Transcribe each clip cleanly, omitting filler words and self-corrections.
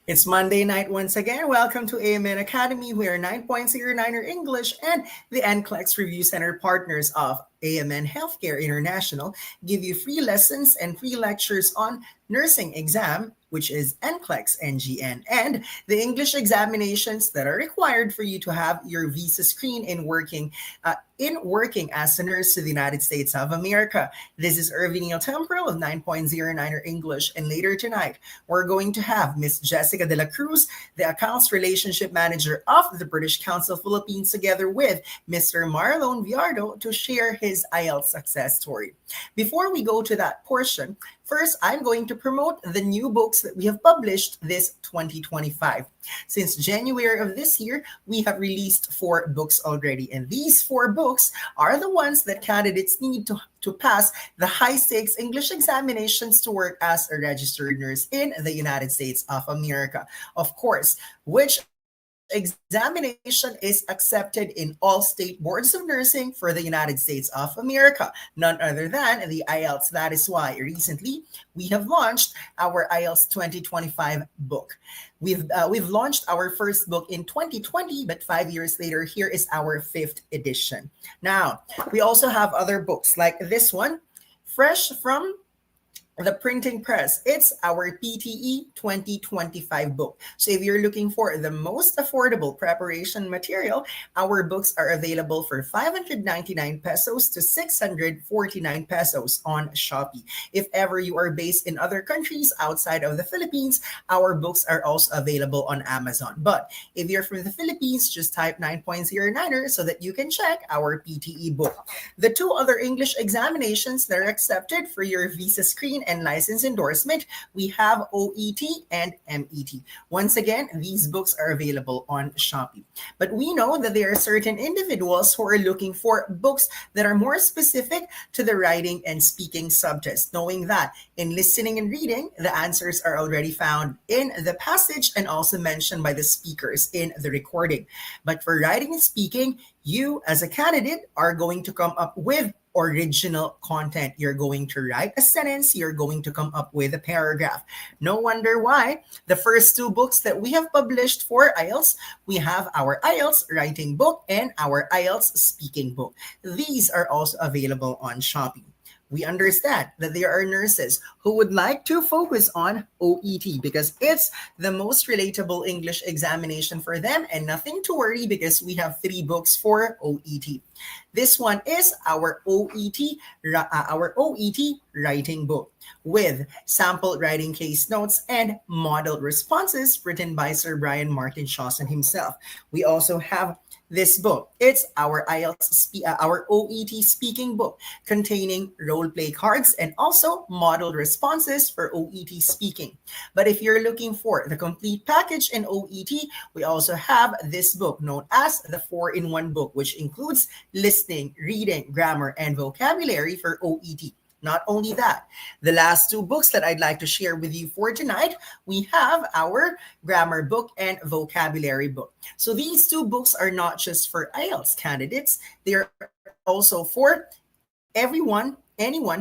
It's Monday night once again. Welcome to AMN Academy. We are 9.09er English and the NCLEX Review Center partners of AMN Healthcare International give you free lessons and free lectures on nursing exam, which is NCLEX NGN, and the English examinations that are required for you to have your visa screen in working as a nurse to the United States of America. This is Irvin Neil Temporal of 9.09er English, and later tonight we're going to have Miss Jessica de la Cruz, the Accounts Relationship Manager of the British Council Philippines, together with Mr. Marlone Viardo to share his IELTS success story. Before we go to that portion, first, I'm going to promote the new books that we have published this 2025. Since January of this year, we have released 4 books already, and these 4 books are the ones that candidates need to pass the high-stakes English examinations to work as a registered nurse in the United States of America. Of course, which examination is accepted in all state boards of nursing for the United States of America, none other than the IELTS. That is why recently we have launched our IELTS 2025 book. We've launched our first book in 2020, but 5 years later, here is our 5th edition. Now, we also have other books like this one, fresh from the printing press. It's our PTE 2025 book. So if you're looking for the most affordable preparation material, our books are available for 599 pesos to 649 pesos on Shopee. If ever you are based in other countries outside of the Philippines, our books are also available on Amazon. But if you're from the Philippines, just type 9.09er so that you can check our PTE book. The 2 other English examinations that are accepted for your visa screen and license endorsement, we have OET and MET. Once again, these books are available on Shopee. But we know that there are certain individuals who are looking for books that are more specific to the writing and speaking subtest, knowing that in listening and reading, the answers are already found in the passage and also mentioned by the speakers in the recording. But for writing and speaking, you as a candidate are going to come up with original content. You're going to write a sentence, you're going to come up with a paragraph. No wonder why the first 2 books that we have published for IELTS, we have our IELTS writing book and our IELTS speaking book. These are also available on Shopee. We understand that there are nurses who would like to focus on OET because it's the most relatable English examination for them, and nothing to worry because we have 3 books for OET. This one is our OET writing book with sample writing case notes and model responses written by Sir Brian Martin Shawson himself. We also have this book. It's our our OET speaking book containing role play cards and also model responses for OET speaking. But if you're looking for the complete package in OET, we also have this book known as the 4-in-1 book, which includes listening, reading, grammar, and vocabulary for OET. Not only that, the last 2 books that I'd like to share with you for tonight, we have our grammar book and vocabulary book. So these 2 books are not just for IELTS candidates, they're also for anyone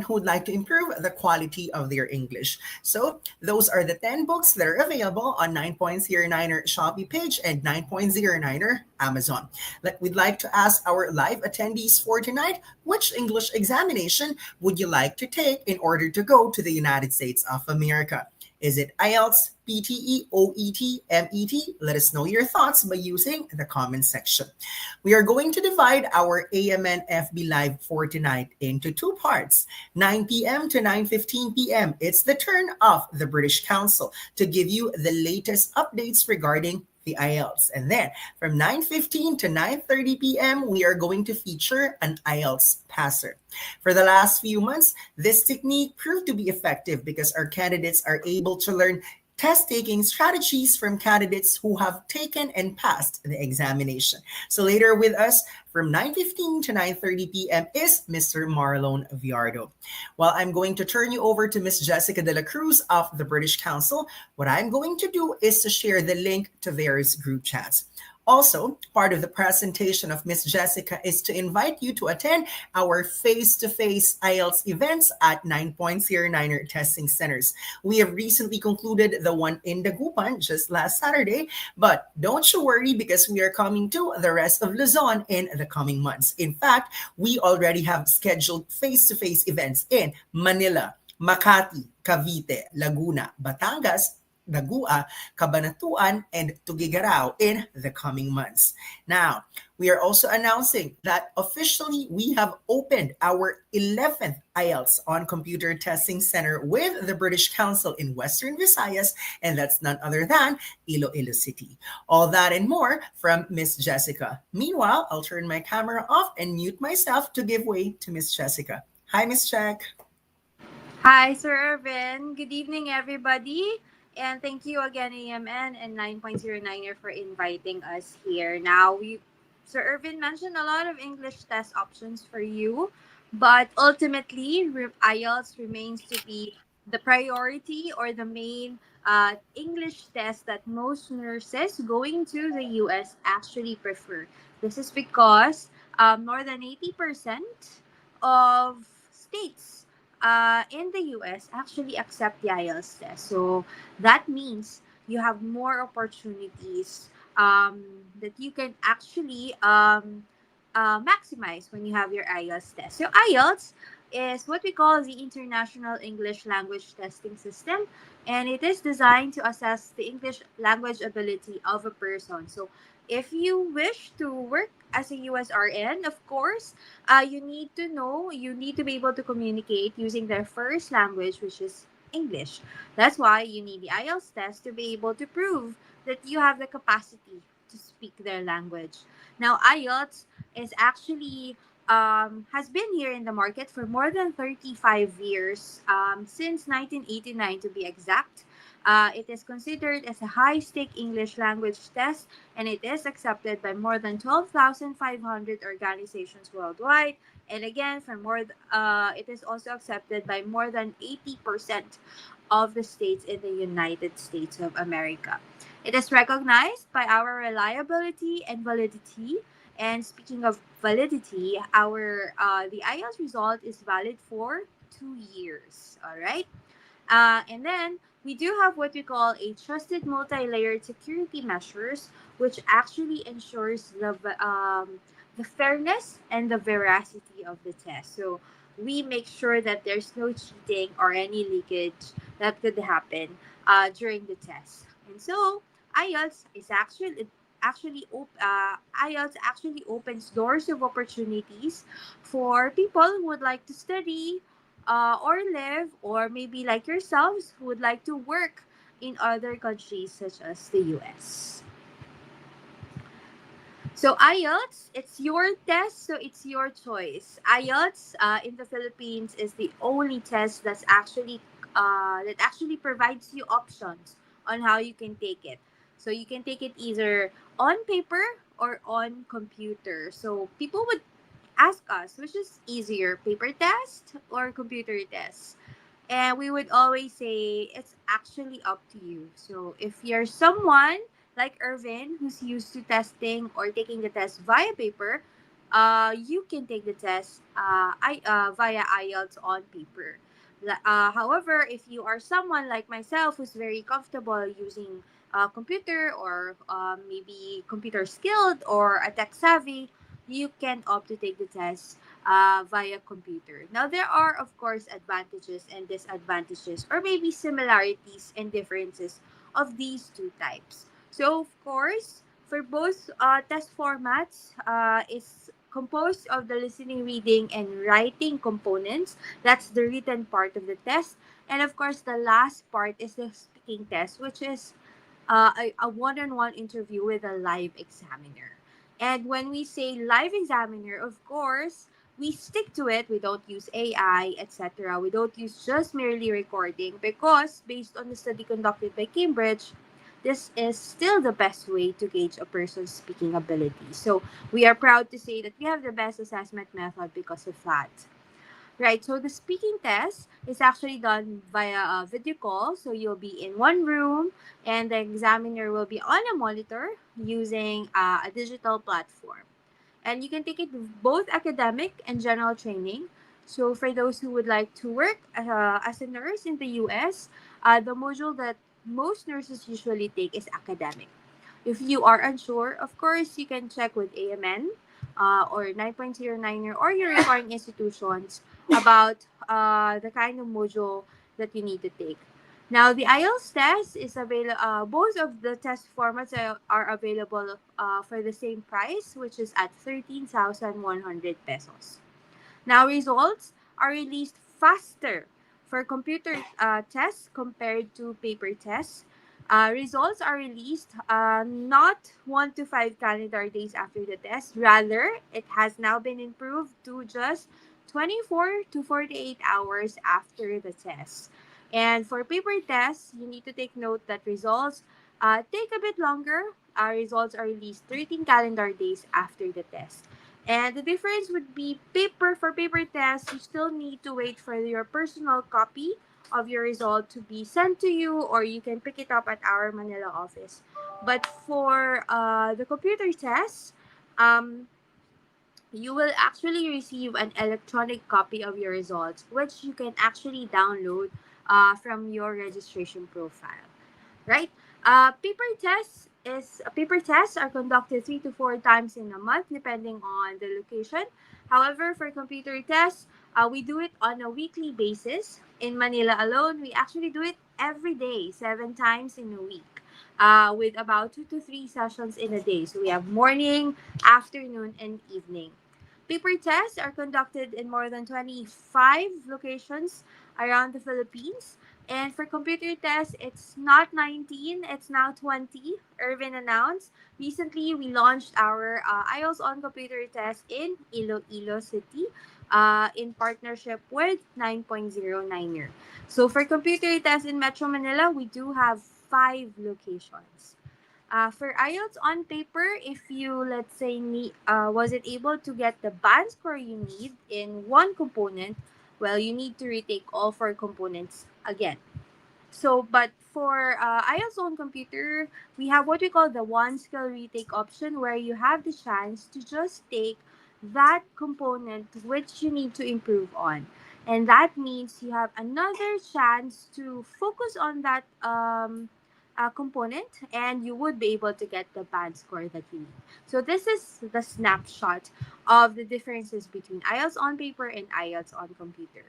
who would like to improve the quality of their English. So those are the 10 books that are available on 9.09er Shopee page and 9.09er Amazon. We'd like to ask our live attendees for tonight, which English examination would you like to take in order to go to the United States of America? Is it IELTS, PTE, OET, MET? Let us know your thoughts by using the comment section. We are going to divide our AMN FB Live for tonight into 2 parts, 9 p.m. to 9:15 p.m. It's the turn of the British Council to give you the latest updates regarding the IELTS. And then from 9:15 to 9:30 p.m., we are going to feature an IELTS passer. For the last few months, this technique proved to be effective because our candidates are able to learn test-taking strategies from candidates who have taken and passed the examination. So later with us from 9:15 to 9:30 p.m. is Mr. Marlone Viardo. Well, I'm going to turn you over to Miss Jessica de la Cruz of the British Council. What I'm going to do is to share the link to various group chats. Also, part of the presentation of Miss Jessica is to invite you to attend our face-to-face IELTS events at 9.09er testing centers. We have recently concluded the one in Dagupan just last Saturday, but don't you worry because we are coming to the rest of Luzon in the coming months. In fact, we already have scheduled face-to-face events in Manila, Makati, Cavite, Laguna, Batangas, Dagua, Cabanatuan, and Tuguegarao in the coming months. Now, we are also announcing that officially we have opened our 11th IELTS on Computer Testing Center with the British Council in Western Visayas, and that's none other than Iloilo City. All that and more from Miss Jessica. Meanwhile, I'll turn my camera off and mute myself to give way to Miss Jessica. Hi, Miss Jack. Hi, Sir Irvin. Good evening, everybody. And thank you again, AMN and 9.09er for inviting us here. Sir Irvin mentioned a lot of English test options for you, but ultimately, IELTS remains to be the priority or the main English test that most nurses going to the US actually prefer. This is because more than 80% of states in the US actually accept the IELTS test. So that means you have more opportunities that you can actually maximize when you have your IELTS test. So IELTS is what we call the International English Language Testing System, and it is designed to assess the English language ability of a person. So if you wish to work as a USRN, of course, you need to be able to communicate using their first language, which is English. That's why you need the IELTS test to be able to prove that you have the capacity to speak their language. Now, IELTS is actually has been here in the market for more than 35 years, since 1989 to be exact. It is considered as a high stake English language test, and it is accepted by more than 12,500 organizations worldwide. And again, it is also accepted by more than 80% of the states in the United States of America. It is recognized by our reliability and validity. And speaking of validity, our the IELTS result is valid for 2 years. All right. And then we do have what we call a trusted multi-layered security measures, which actually ensures the fairness and the veracity of the test. So we make sure that there's no cheating or any leakage that could happen during the test. And so IELTS is IELTS actually opens doors of opportunities for people who would like to study or live, or maybe like yourselves who would like to work in other countries such as the US. So IELTS, it's your test, so it's your choice. IELTS in the Philippines is the only test that actually provides you options on how you can take it. So you can take it either on paper or on computer. So people would ask us, which is easier, paper test or computer test? And we would always say it's actually up to you. So if you're someone like Irvin who's used to testing or taking the test via paper, you can take the test via IELTS on paper. However, if you are someone like myself who's very comfortable using computer or maybe computer skilled or a tech savvy, you can opt to take the test via computer. Now, there are, of course, advantages and disadvantages, or maybe similarities and differences of these two types. So, of course, for both test formats, is composed of the listening, reading, and writing components. That's the written part of the test. And of course, the last part is the speaking test, which is a one-on-one interview with a live examiner. And when we say live examiner, of course, we stick to it. We don't use AI, etc. We don't use just merely recording because, based on the study conducted by Cambridge, this is still the best way to gauge a person's speaking ability. So we are proud to say that we have the best assessment method because of that. Right, so the speaking test is actually done via a video call. So you'll be in one room and the examiner will be on a monitor using a digital platform. And you can take it both academic and general training. So for those who would like to work as a nurse in the US, the module that most nurses usually take is academic. If you are unsure, of course, you can check with AMN or 9.09 or your requiring institutions about the kind of module that you need to take. Now, the IELTS test is available. Both of the test formats are available for the same price, which is at 13,100 pesos. Now, results are released faster for computer tests compared to paper tests. Results are released not 1 to 5 calendar days after the test. Rather, it has now been improved to just 24 to 48 hours after the test. And for paper tests, you need to take note that results take a bit longer. Results are released 13 calendar days after the test. And the difference would be paper for paper tests, you still need to wait for your personal copy of your result to be sent to you, or you can pick it up at our Manila office. But for the computer tests, um, you will actually receive an electronic copy of your results, which you can actually download from your registration profile, right? Paper tests are conducted 3 to 4 times in a month, depending on the location. However, for computer tests, we do it on a weekly basis. In Manila alone, we actually do it every day, 7 times in a week, with about 2 to 3 sessions in a day. So we have morning, afternoon, and evening. Paper tests are conducted in more than 25 locations around the Philippines. And for computer tests, it's not 19, it's now 20. Irvin announced. Recently, we launched our IELTS on computer test in Iloilo City in partnership with 9.09er. So for computer tests in Metro Manila, we do have 5 locations. For IELTS on paper, if you, let's say, wasn't able to get the band score you need in one component, well, you need to retake all 4 components again. So, but for IELTS on computer, we have what we call the one skill retake option, where you have the chance to just take that component which you need to improve on. And that means you have another chance to focus on that component, and you would be able to get the band score that you need. So, this is the snapshot of the differences between IELTS on paper and IELTS on computer.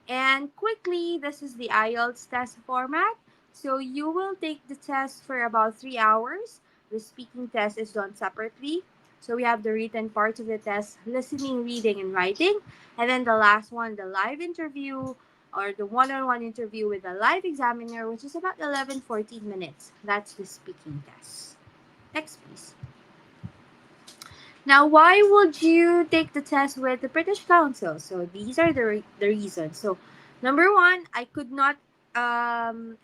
And quickly, this is the IELTS test format. So you will take the test for about 3 hours. The speaking test is done separately. So we have the written parts of the test, listening, reading, and writing. And then the last one, the live interview or the one-on-one interview with the live examiner, which is about 11-14 minutes. That's the speaking test. Next, please. Now, why would you take the test with the British Council? So these are the reasons. So, number one, I could not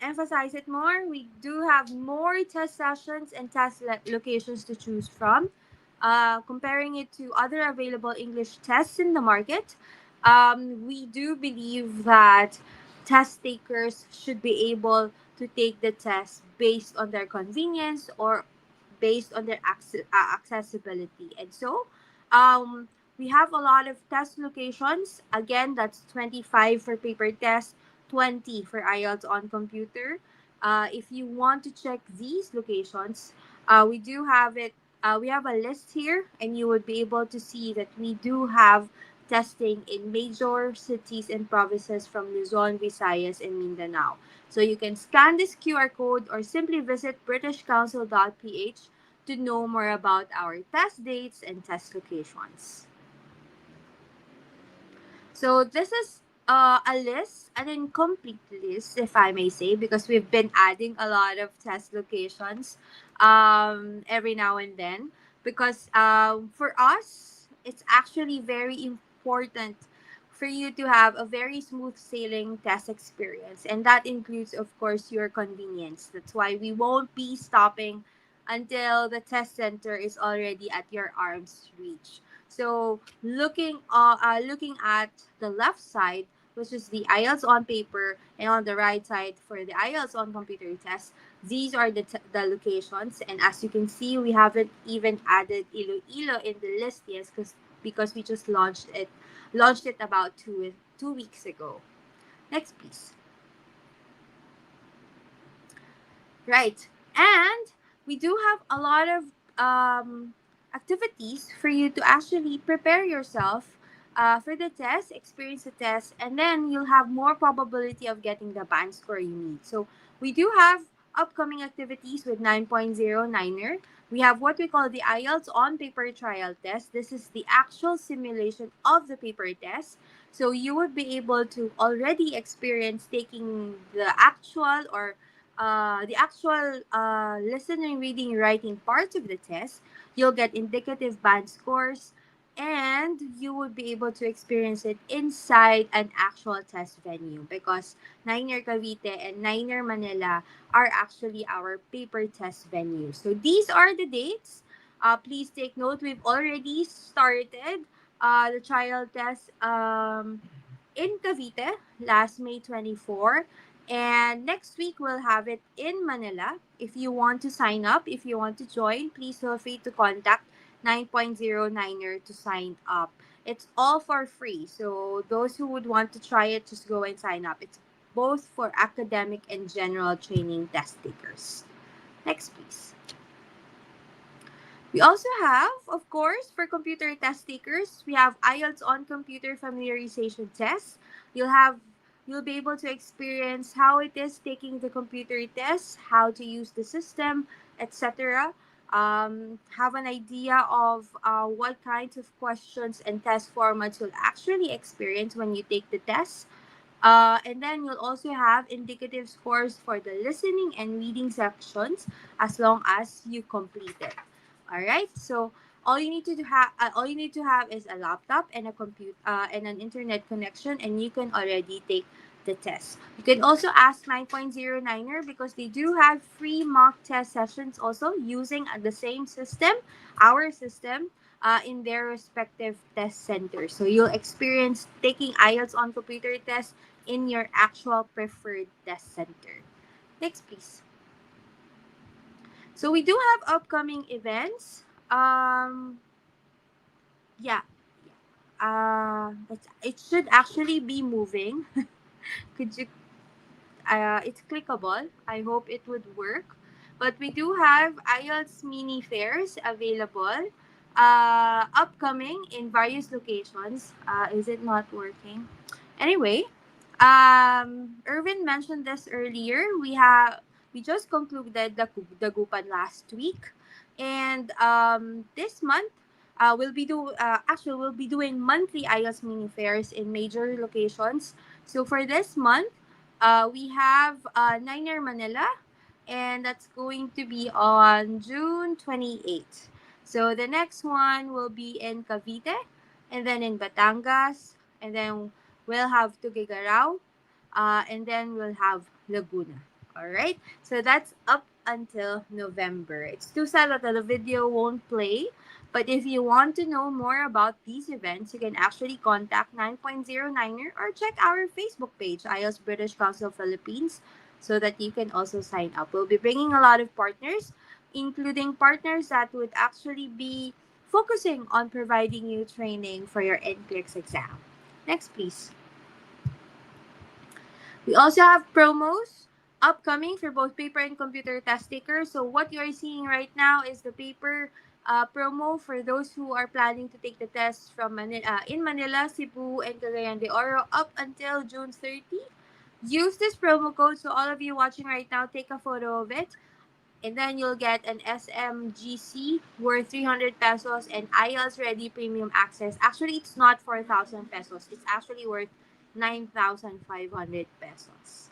emphasize it more. We do have more test sessions and locations to choose from. Comparing it to other available English tests in the market, we do believe that test takers should be able to take the test based on their convenience or based on their accessibility. And so, we have a lot of test locations. Again, that's 25 for paper test, 20 for IELTS on computer. If you want to check these locations, we do have it. We have a list here, and you would be able to see that we do have testing in major cities and provinces from Luzon, Visayas, and Mindanao. So you can scan this QR code or simply visit britishcouncil.ph to know more about our test dates and test locations. So this is a list, an incomplete list, if I may say, because we've been adding a lot of test locations every now and then. Because for us, it's actually very important for you to have a very smooth sailing test experience. And that includes, of course, your convenience. That's why we won't be stopping until the test center is already at your arm's reach. So looking at the left side, which is the IELTS on paper, and on the right side for the IELTS on computer test, these are the locations. And as you can see, we haven't even added Iloilo in the list yet, because we just launched it about two weeks ago. Next, please. Right. And we do have a lot of activities for you to actually prepare yourself for the test, experience the test, and then you'll have more probability of getting the band score you need. So we do have upcoming activities with 9.09er. We have what we call the IELTS on paper trial test. This is the actual simulation of the paper test. So you would be able to already experience taking the actual listening, reading, writing parts of the test. You'll get indicative band scores, and you would be able to experience it inside an actual test venue, because Niner Cavite and Niner Manila are actually our paper test venues. So these are the dates. Please take note, we've already started the trial test in Cavite last May 24. And next week, we'll have it in Manila. If you want to sign up, if you want to join, please feel free to contact 9.09er to sign up. It's all for free. So those who would want to try it, just go and sign up. It's both for academic and general training test takers. Next, please. We also have, of course, for computer test takers, we have IELTS on computer familiarization test. You'll have you'll be able to experience how it is taking the computer test, how to use the system, etc. Have an idea of what kinds of questions and test formats you'll actually experience when you take the test. And then you'll also have indicative scores for the listening and reading sections as long as you complete it. All right. So all you need to have is a laptop and a computer and an internet connection, and you can already take the test. You can also ask 9.09er because they do have free mock test sessions also using the same system, our system, in their respective test centers. So you'll experience taking IELTS on computer test in your actual preferred test center. Next, please. So we do have upcoming events. Yeah. It should actually be moving. Could you it's clickable. I hope it would work. But we do have IELTS mini fairs available, upcoming in various locations. Is it not working? Anyway, Irvin mentioned this earlier. We just concluded the Gupan last week, and this month. We'll be doing monthly IELTS mini fairs in major locations. So for this month, we have Niner Manila, and that's going to be on June 28th. So the next one will be in Cavite, and then in Batangas, and then we'll have Tuguegarao, and then we'll have Laguna. All right, so that's up until November. It's too sad that the video won't play, but if you want to know more about these events, you can actually contact 9.09er or check our Facebook page, IELTS British Council Philippines, so that you can also sign up. We'll be bringing a lot of partners, including partners that would actually be focusing on providing you training for your NCLEX exam. Next, please. We also have promos upcoming for both paper and computer test takers. So what you are seeing right now is the paper promo for those who are planning to take the test from in Manila, Cebu, and Cagayan de Oro up until June 30. Use this promo code. So all of you watching right now, take a photo of it. And then you'll get an SMGC worth 300 pesos and IELTS Ready Premium Access. Actually, it's not 4,000 pesos. It's actually worth 9,500 pesos.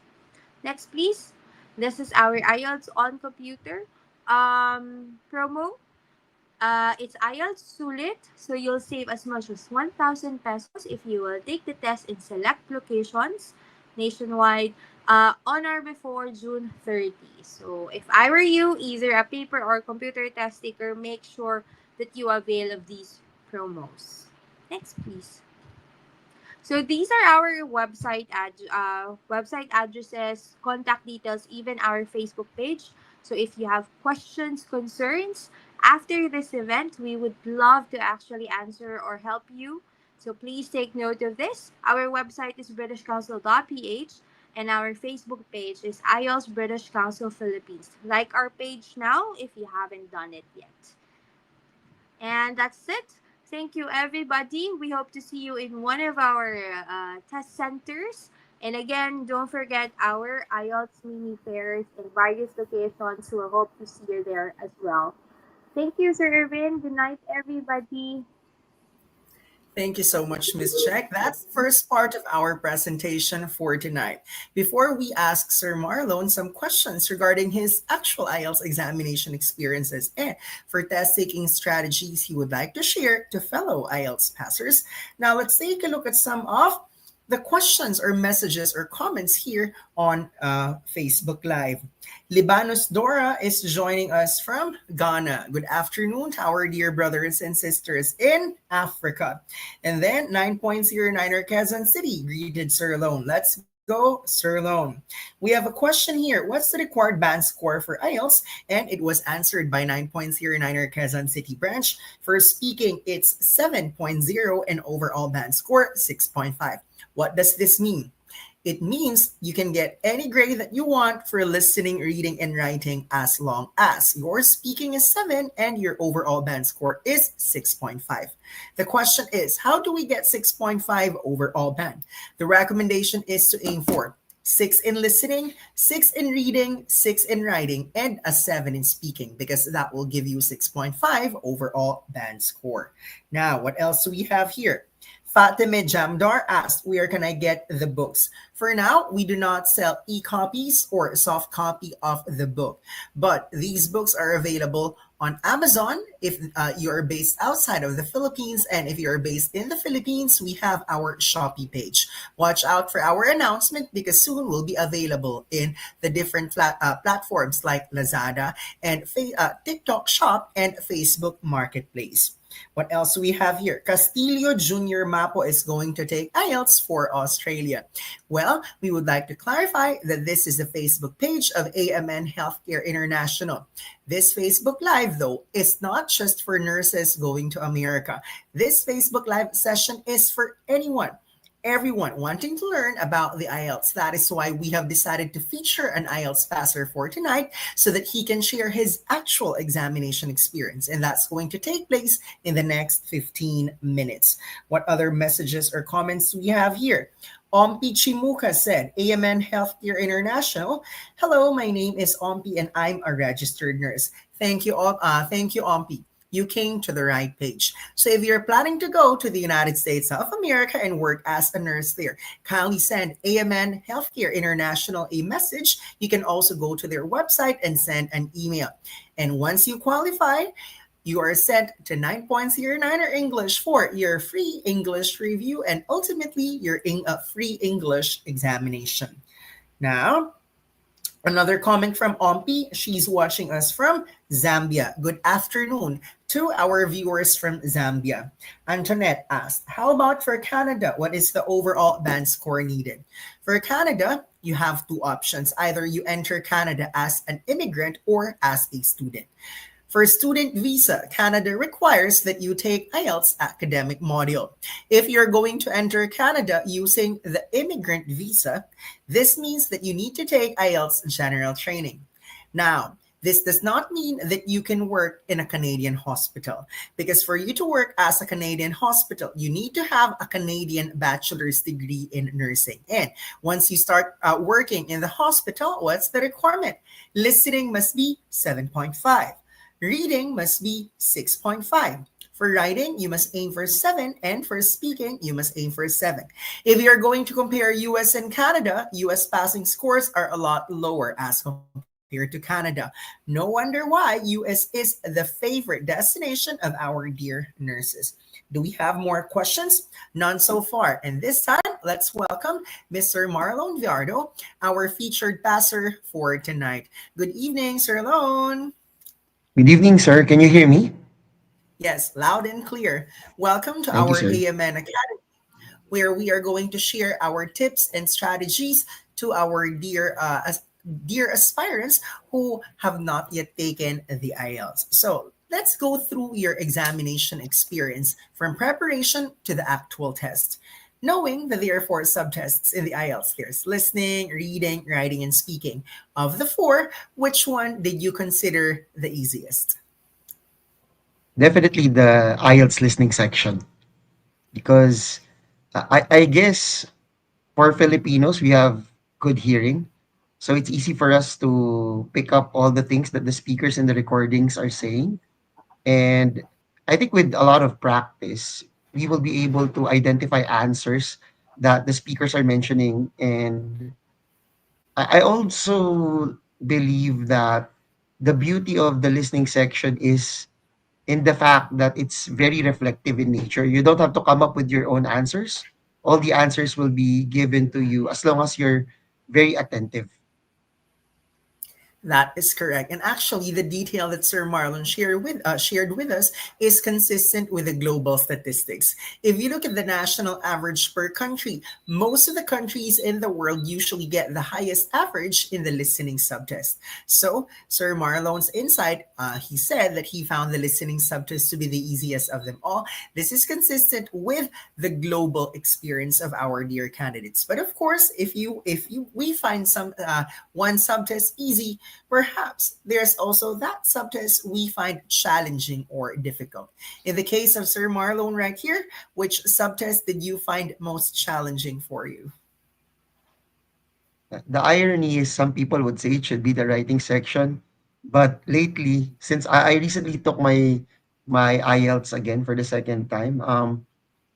Next, please. This is our IELTS on computer promo. It's IELTS Sulit, so you'll save as much as 1,000 pesos if you will take the test in select locations nationwide on or before June 30. So if I were you, either a paper or computer test taker, make sure that you avail of these promos. Next, please. So these are our website addresses, contact details, even our Facebook page. So if you have questions, concerns after this event, we would love to actually answer or help you. So please take note of this. Our website is britishcouncil.ph and our Facebook page is IELTS British Council Philippines. Like our page now if you haven't done it yet. And that's it. Thank you, everybody. We hope to see you in one of our test centers. And again, don't forget our IELTS mini fairs in various locations. We hope to see you there as well. Thank you, Sir Irvin. Good night, everybody. Thank you so much, Ms. Check. That's the first part of our presentation for tonight. Before we ask Sir Marlone some questions regarding his actual IELTS examination experiences and for test taking strategies he would like to share to fellow IELTS passers, now let's take a look at some of the questions or messages or comments here on Facebook Live. Libanus Dora is joining us from Ghana. Good afternoon to our dear brothers and sisters in Africa. And then 9.09er Quezon City greeted Sir Lone. Let's go, Sir Lone. We have a question here. What's the required band score for IELTS? And it was answered by 9.09er Quezon City branch. For speaking, it's 7.0 and overall band score 6.5. What does this mean? It means you can get any grade that you want for listening, reading, and writing as long as your speaking is 7 and your overall band score is 6.5. The question is, how do we get 6.5 overall band? The recommendation is to aim for 6 in listening, 6 in reading, 6 in writing, and a 7 in speaking because that will give you 6.5 overall band score. Now, what else do we have here? Fatime Jamdar asked, where can I get the books? For now, we do not sell e-copies or soft copy of the book, but these books are available on Amazon if you are based outside of the Philippines, and if you are based in the Philippines, we have our Shopee page. Watch out for our announcement because soon we'll be available in the different platforms like Lazada and TikTok Shop and Facebook Marketplace. What else do we have here? Castillo Jr. Mapo is going to take IELTS for Australia. Well, we would like to clarify that this is the Facebook page of AMN Healthcare International. This Facebook Live, though, is not just for nurses going to America. This Facebook Live session is for everyone wanting to learn about the IELTS. That is why we have decided to feature an IELTS passer for tonight so that he can share his actual examination experience. And that's going to take place in the next 15 minutes. What other messages or comments do we have here? Ompi Chimuka said, AMN Healthcare International. Hello, my name is Ompi and I'm a registered nurse. Thank you, Ompi. You came to the right page. So if you're planning to go to the United States of America and work as a nurse there, kindly send AMN Healthcare International a message. You can also go to their website and send an email. And once you qualify, you are sent to 9.09er English for your free English review and ultimately your free English examination. Now, another comment from Ompi. She's watching us from Zambia. Good afternoon to our viewers from Zambia. Antoinette asked, how about for Canada? What is the overall band score needed? For Canada, you have two options. Either you enter Canada as an immigrant or as a student. For student visa, Canada requires that you take IELTS academic module. If you're going to enter Canada using the immigrant visa, this means that you need to take IELTS general training. Now, this does not mean that you can work in a Canadian hospital because for you to work as a Canadian hospital, you need to have a Canadian bachelor's degree in nursing. And once you start working in the hospital, what's the requirement? Listening must be 7.5. Reading must be 6.5. For writing, you must aim for 7, and for speaking, you must aim for 7. If you're going to compare US and Canada, US passing scores are a lot lower as compared to Canada. No wonder why US is the favorite destination of our dear nurses. Do we have more questions? None so far. And this time, let's welcome Mr. Marlone Viardo, our featured passer for tonight. Good evening, Sir Lone. Good evening, sir. Can you hear me? Yes, loud and clear. Welcome to Thank you, our sir. AMN Academy, where we are going to share our tips and strategies to our dear aspirants who have not yet taken the IELTS. So let's go through your examination experience from preparation to the actual test. Knowing that there are four subtests in the IELTS, there's listening, reading, writing, and speaking. Of the four, which one did you consider the easiest? Definitely the IELTS listening section because I guess for Filipinos we have good hearing, so it's easy for us to pick up all the things that the speakers in the recordings are saying. And I think with a lot of practice, we will be able to identify answers that the speakers are mentioning. And I also believe that the beauty of the listening section is in the fact that it's very reflective in nature. You don't have to come up with your own answers. All the answers will be given to you as long as you're very attentive. That is correct. And actually, the detail that Sir Marlon shared with us is consistent with the global statistics. If you look at the national average per country, most of the countries in the world usually get the highest average in the listening subtest. So, Sir Marlon's insight, he said that he found the listening subtest to be the easiest of them all. This is consistent with the global experience of our dear candidates. But of course, if we find some one subtest easy, perhaps there's also that subtest we find challenging or difficult. In the case of Sir Marlone right here, which subtest did you find most challenging for you? The irony is some people would say it should be the writing section, but lately, since I recently took my IELTS again for the second time,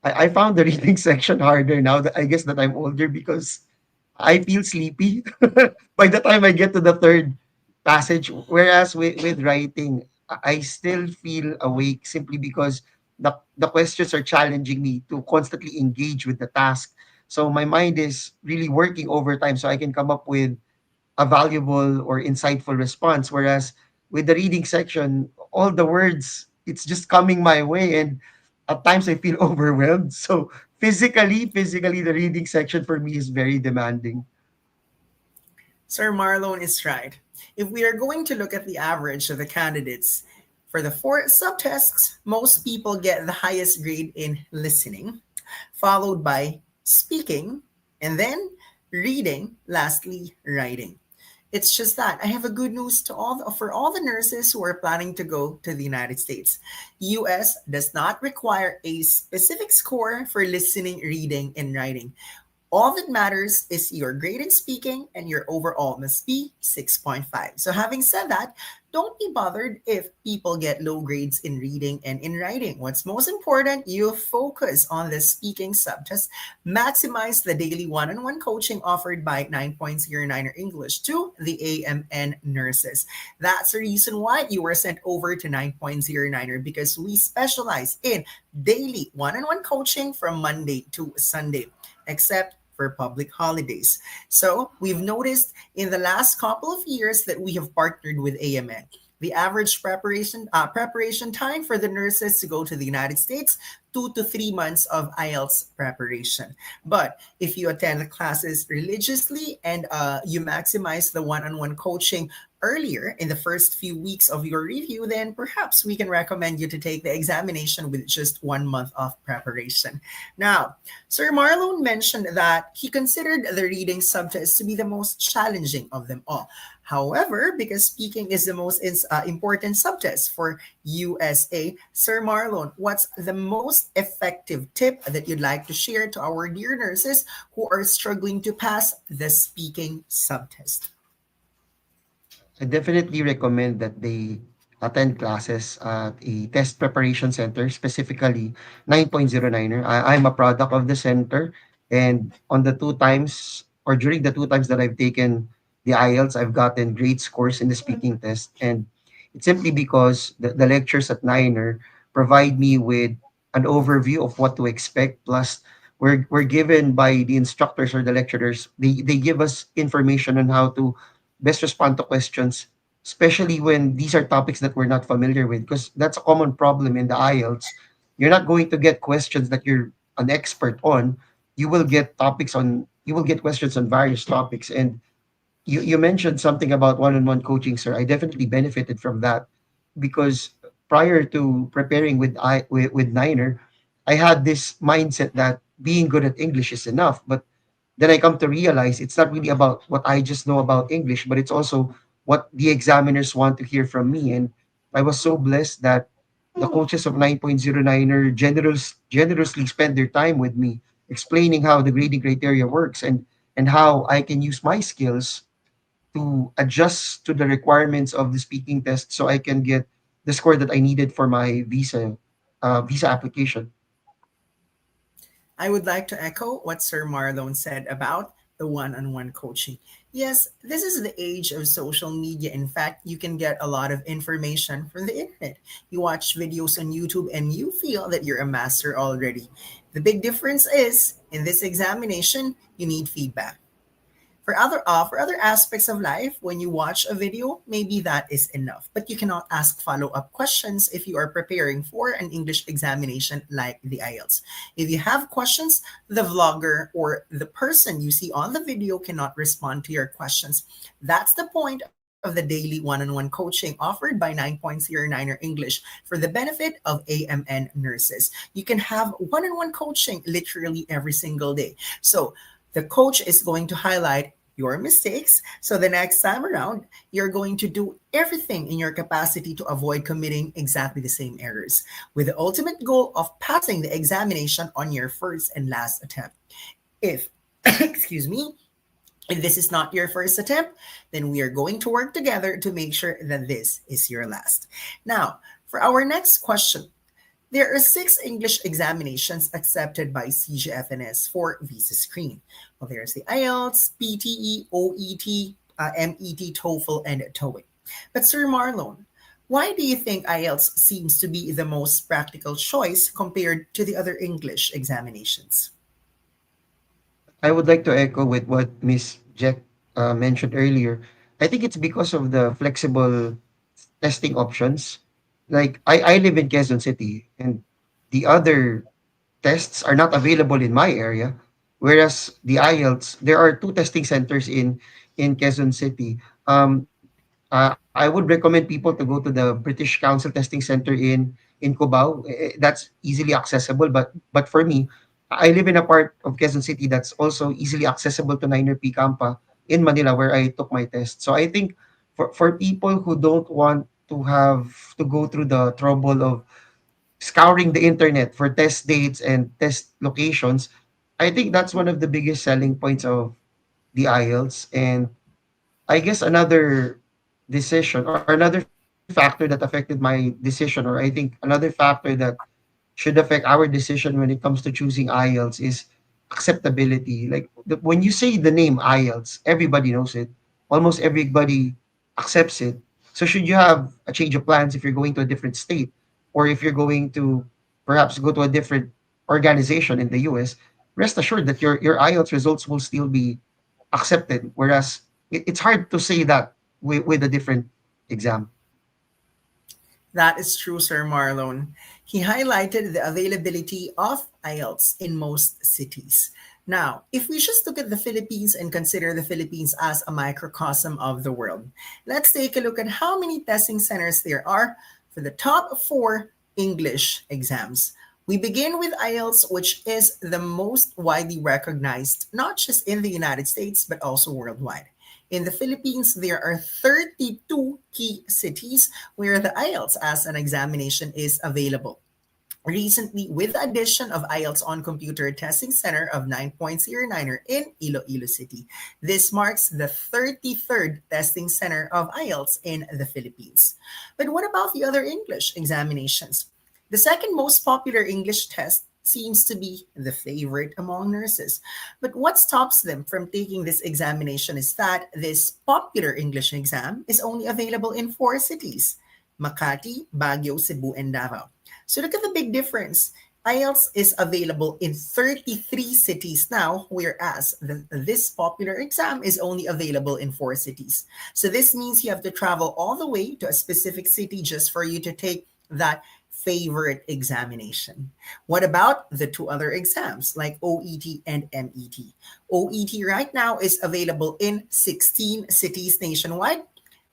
I found the reading section harder now that I guess that I'm older because I feel sleepy by the time I get to the third passage. Whereas with writing, I still feel awake simply because the questions are challenging me to constantly engage with the task. So my mind is really working overtime so I can come up with a valuable or insightful response. Whereas with the reading section, all the words, it's just coming my way. And at times I feel overwhelmed. So physically, the reading section for me is very demanding. Sir Marlone is right. If we are going to look at the average of the candidates for the four subtests, most people get the highest grade in listening, followed by speaking, and then reading, lastly, writing. It's just that I have a good news to for all the nurses who are planning to go to the United States. US does not require a specific score for listening, reading, and writing. All that matters is your grade in speaking, and your overall must be 6.5. So, having said that, don't be bothered if people get low grades in reading and in writing. What's most important, you focus on the speaking subtest, maximize the daily one on one coaching offered by 9.09er English to the AMN nurses. That's the reason why you were sent over to 9.09er, because we specialize in daily one on one coaching from Monday to Sunday, except for public holidays. So we've noticed in the last couple of years that we have partnered with AMN. The average preparation time for the nurses to go to the United States, 2 to 3 months of IELTS preparation. But if you attend the classes religiously and you maximize the one-on-one coaching earlier in the first few weeks of your review, then perhaps we can recommend you to take the examination with just 1 month of preparation. Now, Sir Marlon mentioned that he considered the reading subtest to be the most challenging of them all. However, because speaking is the most important subtest for USA, Sir Marlon, what's the most effective tip that you'd like to share to our dear nurses who are struggling to pass the speaking subtest? I definitely recommend that they attend classes at a test preparation center, specifically 9.09er. I'm a product of the center, and on the two times or during the two times that I've taken the IELTS, I've gotten great scores in the speaking test. And it's simply because the lectures at Niner provide me with an overview of what to expect. Plus, we're given by the instructors or the lecturers, they give us information on how to best respond to questions especially when these are topics that we're not familiar with, because that's a common problem in the IELTS. You're not going to get questions that you're an expert on. You will get questions on various topics. And you mentioned something about one-on-one coaching, sir. I definitely benefited from that because prior to preparing with Niner, I had this mindset that being good at English is enough. But then I come to realize it's not really about what I just know about English, but it's also what the examiners want to hear from me. And I was so blessed that the coaches of 9.09er generously spend their time with me, explaining how the grading criteria works and how I can use my skills to adjust to the requirements of the speaking test so I can get the score that I needed for my visa application. I would like to echo what Sir Marlon said about the one on one coaching. Yes, this is the age of social media. In fact, you can get a lot of information from the internet. You watch videos on YouTube and you feel that you're a master already. The big difference is in this examination, you need feedback. For other aspects of life, when you watch a video, maybe that is enough. But you cannot ask follow-up questions if you are preparing for an English examination like the IELTS. If you have questions, the vlogger or the person you see on the video cannot respond to your questions. That's the point of the daily one-on-one coaching offered by 9.09er English for the benefit of AMN nurses. You can have one-on-one coaching literally every single day. So the coach is going to highlight your mistakes. So the next time around, you're going to do everything in your capacity to avoid committing exactly the same errors, with the ultimate goal of passing the examination on your first and last attempt. If, excuse me, if this is not your first attempt, then we are going to work together to make sure that this is your last. Now, for our next question, there are 6 English examinations accepted by CGFNS for visa screen. Well, there's the IELTS, PTE, OET, MET, TOEFL, and TOEIC. But Sir Marlon, why do you think IELTS seems to be the most practical choice compared to the other English examinations? I would like to echo with what Miss Jack mentioned earlier. I think it's because of the flexible testing options. Like I live in Quezon City, and the other tests are not available in my area. Whereas the IELTS, there are two testing centers in Quezon City. I would recommend people to go to the British Council Testing Center in Cubao. That's easily accessible. But for me, I live in a part of Quezon City that's also easily accessible to Niner P Campa in Manila, where I took my test. So I think for people who don't want to have to go through the trouble of scouring the internet for test dates and test locations, I think that's one of the biggest selling points of the IELTS. And I guess another decision or another factor that affected my decision, or I think another factor that should affect our decision when it comes to choosing IELTS is acceptability. Like when you say the name IELTS, everybody knows it. Almost everybody accepts it. So should you have a change of plans if you're going to a different state, or if you're going to perhaps go to a different organization in the US, rest assured that your IELTS results will still be accepted. Whereas it's hard to say that with a different exam. That is true, Sir Marlon. He highlighted the availability of IELTS in most cities. Now, if we just look at the Philippines and consider the Philippines as a microcosm of the world, let's take a look at how many testing centers there are for the top 4 English exams. We begin with IELTS, which is the most widely recognized, not just in the United States, but also worldwide. In the Philippines, there are 32 key cities where the IELTS as an examination is available. Recently, with the addition of IELTS on Computer Testing Center of 9.09er in Iloilo City, this marks the 33rd testing center of IELTS in the Philippines. But what about the other English examinations? The second most popular English test seems to be the favorite among nurses. But what stops them from taking this examination is that this popular English exam is only available in 4 cities: Makati, Baguio, Cebu, and Davao. So look at the big difference. IELTS is available in 33 cities now, whereas this popular exam is only available in 4 cities. So this means you have to travel all the way to a specific city just for you to take that favorite examination. What about the two other exams like OET and MET? OET right now is available in 16 cities nationwide,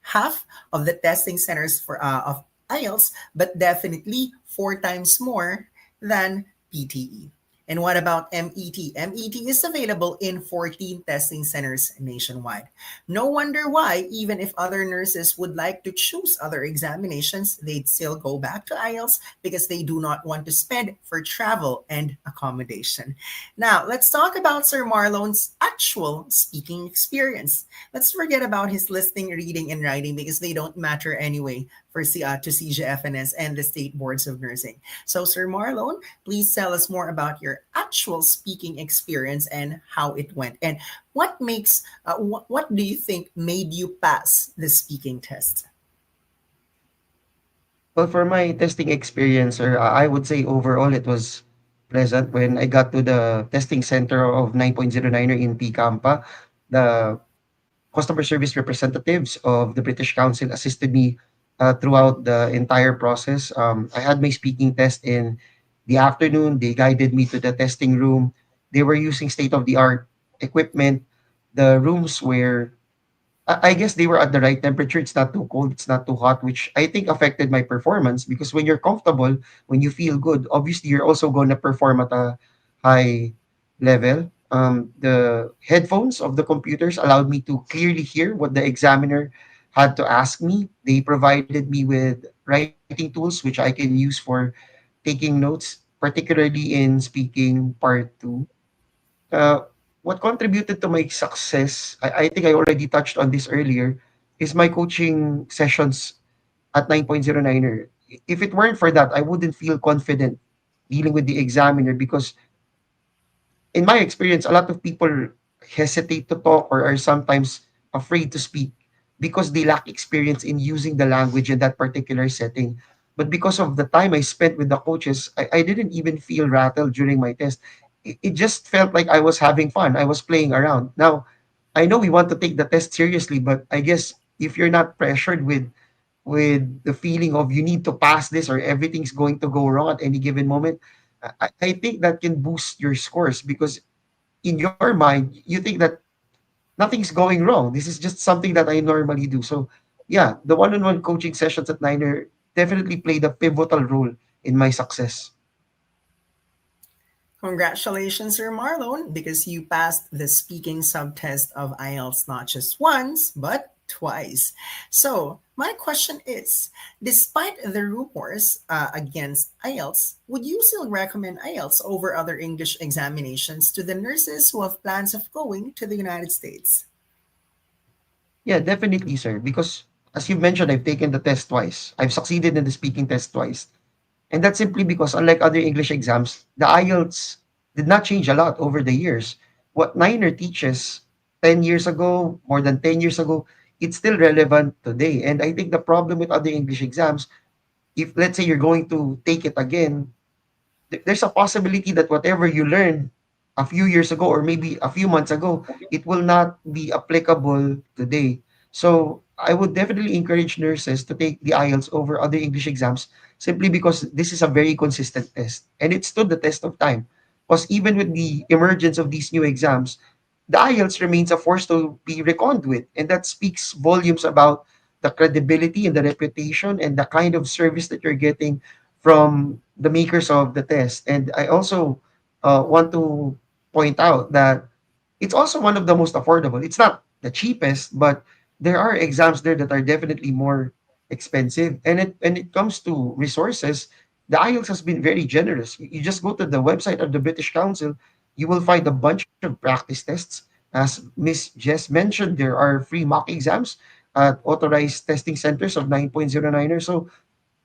half of the testing centers for of IELTS, but definitely 4 times more than PTE. And what about MET? MET is available in 14 testing centers nationwide. No wonder why, even if other nurses would like to choose other examinations, they'd still go back to IELTS because they do not want to spend for travel and accommodation. Now, let's talk about Sir Marlone's actual speaking experience. Let's forget about his listening, reading, and writing because they don't matter anyway for to CGFNS and the state boards of nursing. So, Sir Marlone, please tell us more about your actual speaking experience and how it went, and what do you think made you pass the speaking test? Well, for my testing experience, sir, I would say overall it was pleasant when I got to the testing center of 9.09er in Picampa. The customer service representatives of the British Council assisted me throughout the entire process. I had my speaking test in the afternoon. They guided me to the testing room. They were using state of the art equipment. The rooms were I guess they were at the right temperature. It's not too cold, it's not too hot, which I think affected my performance because when you're comfortable, when you feel good, obviously you're also going to perform at a high level. The headphones of the computers allowed me to clearly hear what the examiner had to ask me. They provided me with writing tools, which I can use for taking notes, particularly in speaking part two. Uh, what contributed to my success, I think I already touched on this earlier, is my coaching sessions at 9.09er. If it weren't for that, I wouldn't feel confident dealing with the examiner because in my experience, a lot of people hesitate to talk or are sometimes afraid to speak because they lack experience in using the language in that particular setting. But because of the time I spent with the coaches, I didn't even feel rattled during my test. It just felt like I was having fun. I was playing around. Now, I know we want to take the test seriously, but I guess if you're not pressured with the feeling of you need to pass this or everything's going to go wrong at any given moment, I think that can boost your scores because in your mind you think that nothing's going wrong. This is just something that I normally do. So yeah, the one-on-one coaching sessions at Niner definitely played a pivotal role in my success. Congratulations, Sir Marlon, because you passed the speaking subtest of IELTS not just once, but twice. So, my question is, despite the rumors against IELTS, would you still recommend IELTS over other English examinations to the nurses who have plans of going to the United States? Yeah, definitely, sir. Because as you mentioned, I've taken the test twice. I've succeeded in the speaking test twice. And that's simply because, unlike other English exams, the IELTS did not change a lot over the years. What Niner teaches 10 years ago, more than 10 years ago, it's still relevant today. And I think the problem with other English exams, if let's say you're going to take it again, there's a possibility that whatever you learned a few years ago or maybe a few months ago, it will not be applicable today. So I would definitely encourage nurses to take the IELTS over other English exams simply because this is a very consistent test and it stood the test of time. Because even with the emergence of these new exams, the IELTS remains a force to be reckoned with. And that speaks volumes about the credibility and the reputation and the kind of service that you're getting from the makers of the test. And I also want to point out that it's also one of the most affordable. It's not the cheapest, but there are exams there that are definitely more expensive. And it comes to resources, the IELTS has been very generous. You just go to the website of the British Council, you will find a bunch of practice tests. As Miss Jess mentioned, there are free mock exams at authorized testing centers of 9.09er. So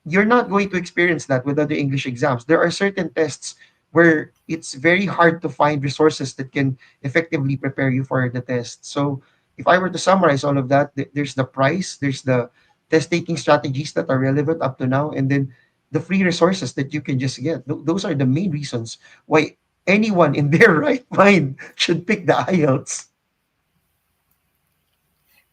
you're not going to experience that with other English exams. There are certain tests where it's very hard to find resources that can effectively prepare you for the test. So, if I were to summarize all of that, there's the price, there's the test taking strategies that are relevant up to now, and then the free resources that you can just get. Those are the main reasons why anyone in their right mind should pick the IELTS.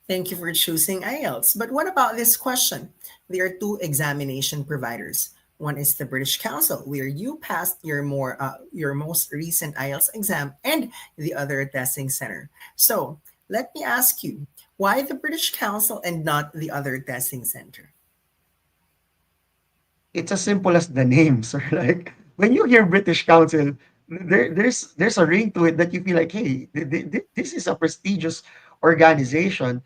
Thank you for choosing IELTS. But what about this question? There are two examination providers. One is the British Council, where you passed your most recent IELTS exam, and the other testing center. So let me ask you, why the British Council and not the other testing center? It's as simple as the name, sir. Like when you hear British Council, there's a ring to it that you feel like, hey, this is a prestigious organization.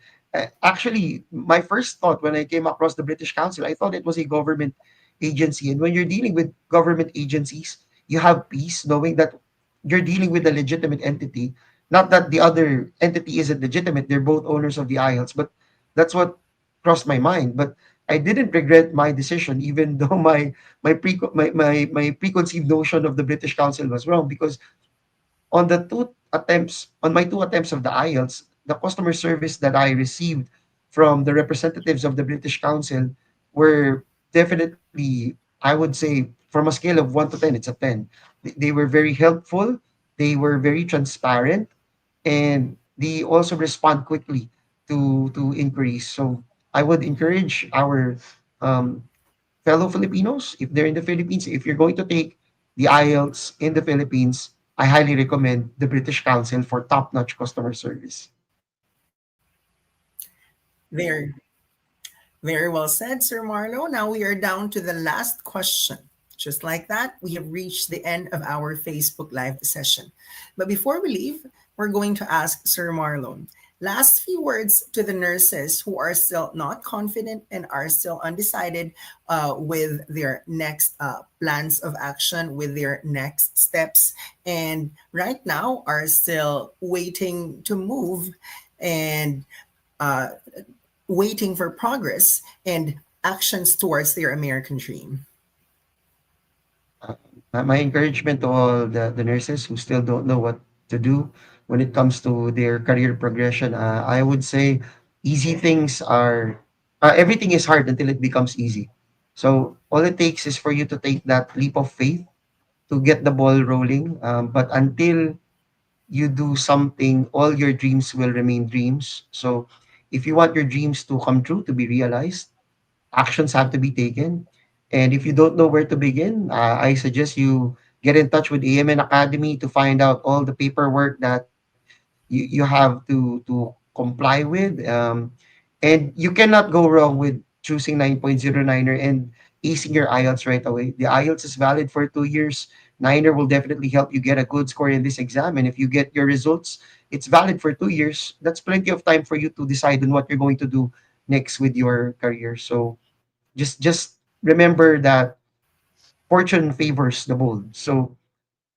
Actually, my first thought when I came across the British Council, I thought it was a government agency. And when you're dealing with government agencies, you have peace knowing that you're dealing with a legitimate entity. Not that the other entity isn't legitimate; they're both owners of the IELTS. But that's what crossed my mind. But I didn't regret my decision, even though my preconceived notion of the British Council was wrong. Because on my two attempts of the IELTS, the customer service that I received from the representatives of the British Council were definitely, I would say, from a scale of 1 to 10, it's a 10. They were very helpful, they were very transparent, and they also respond quickly to inquiries. So I would encourage our um, fellow Filipinos, if they're in the Philippines, if you're going to take the IELTS in the Philippines, I highly recommend the British Council for top-notch customer service. Very, very well said, Sir Marlo. Now we are down to the last question. Just like that, we have reached the end of our Facebook Live session. But before we leave, we're going to ask Sir Marlon last few words to the nurses who are still not confident and are still undecided with their next plans of action, with their next steps, and right now are still waiting to move and uh, waiting for progress and actions towards their American dream. Uh, my encouragement to all the nurses who still don't know what to do when it comes to their career progression, I would say easy things are, everything is hard until it becomes easy. So all it takes is for you to take that leap of faith to get the ball rolling. But until you do something, all your dreams will remain dreams. So if you want your dreams to come true, to be realized, actions have to be taken. And if you don't know where to begin, I suggest you get in touch with AMN Academy to find out all the paperwork that you have to comply with. And you cannot go wrong with choosing 9.09er and acing your IELTS right away. The IELTS is valid for 2 years. Niner will definitely help you get a good score in this exam. And if you get your results, it's valid for 2 years. That's plenty of time for you to decide on what you're going to do next with your career. So just remember that fortune favors the bold. So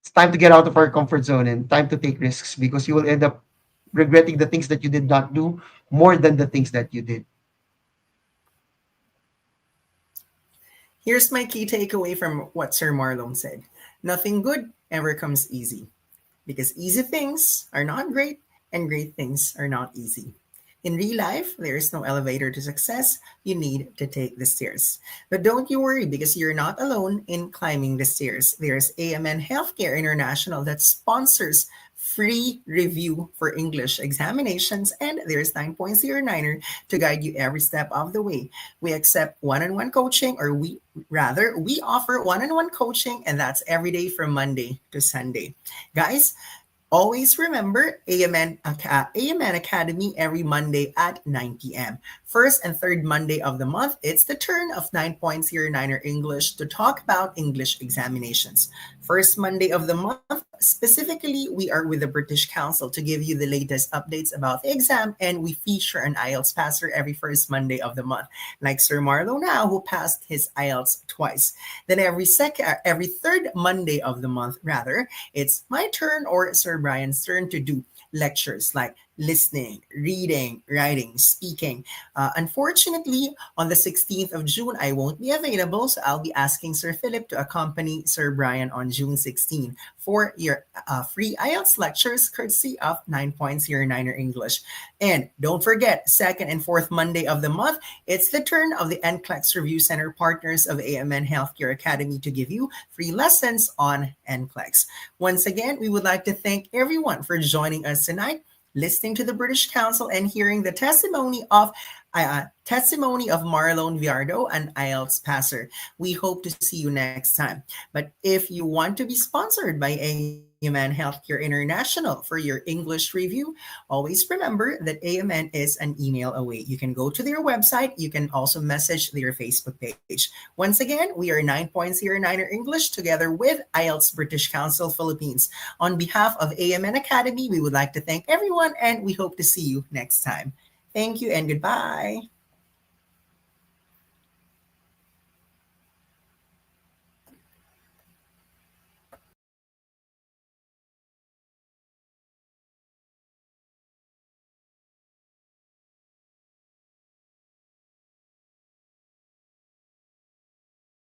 it's time to get out of our comfort zone and time to take risks because you will end up regretting the things that you did not do more than the things that you did. Here's my key takeaway from what Sir Marlon said. Nothing good ever comes easy because easy things are not great and great things are not easy. In real life, there is no elevator to success. You need to take the stairs. But don't you worry because you're not alone in climbing the stairs. There's AMN Healthcare International that sponsors free review for English examinations, and there's 9.09er to guide you every step of the way. We accept one-on-one coaching, or we offer one-on-one coaching, and that's every day from Monday to Sunday. Guys, always remember AMN Academy every Monday at 9 p.m. First and third Monday of the month, it's the turn of 9.09er English to talk about English examinations. First Monday of the month, specifically, we are with the British Council to give you the latest updates about the exam, and we feature an IELTS passer every first Monday of the month, like Sir Marlo now, who passed his IELTS twice. Then every third Monday of the month, rather, it's my turn or Sir Brian's turn to do lectures like listening, reading, writing, speaking. Unfortunately, on the 16th of June, I won't be available, so I'll be asking Sir Philip to accompany Sir Brian on June 16 for your free IELTS lectures courtesy of 9.09er English. And don't forget, second and fourth Monday of the month, it's the turn of the NCLEX Review Center partners of AMN Healthcare Academy to give you free lessons on NCLEX. Once again, we would like to thank everyone for joining us tonight, listening to the British Council and hearing the testimony of Marlone Viardo, an IELTS passer. We hope to see you next time. But if you want to be sponsored by AMN Healthcare International for your English review, always remember that AMN is an email away. You can go to their website. You can also message their Facebook page. Once again, we are 9.09er English together with IELTS British Council Philippines. On behalf of AMN Academy, we would like to thank everyone and we hope to see you next time. Thank you and goodbye.